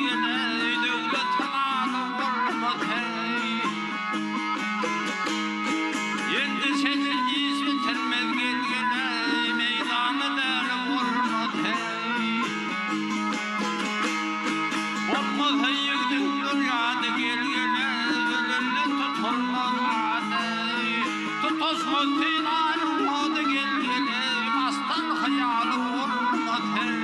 gelgene devlet kanı olmat hey. Endi seni ismetirmez gelgene meydanı deli olmat hey. Olmaz heyyigdin dünyada gelgene ölümlü tutulmaz aday. Tutuşmaz tinanın modu gelgene bastan hayalı olmat hey.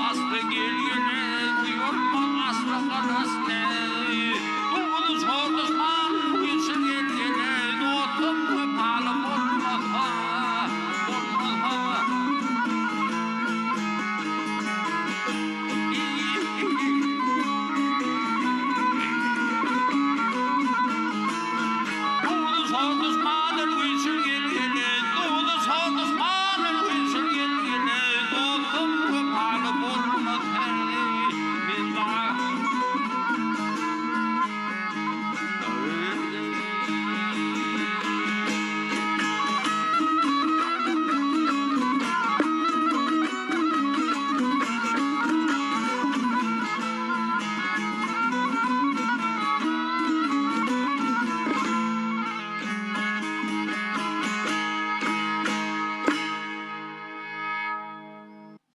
Aslı gelgene, uyurma aslı karasne.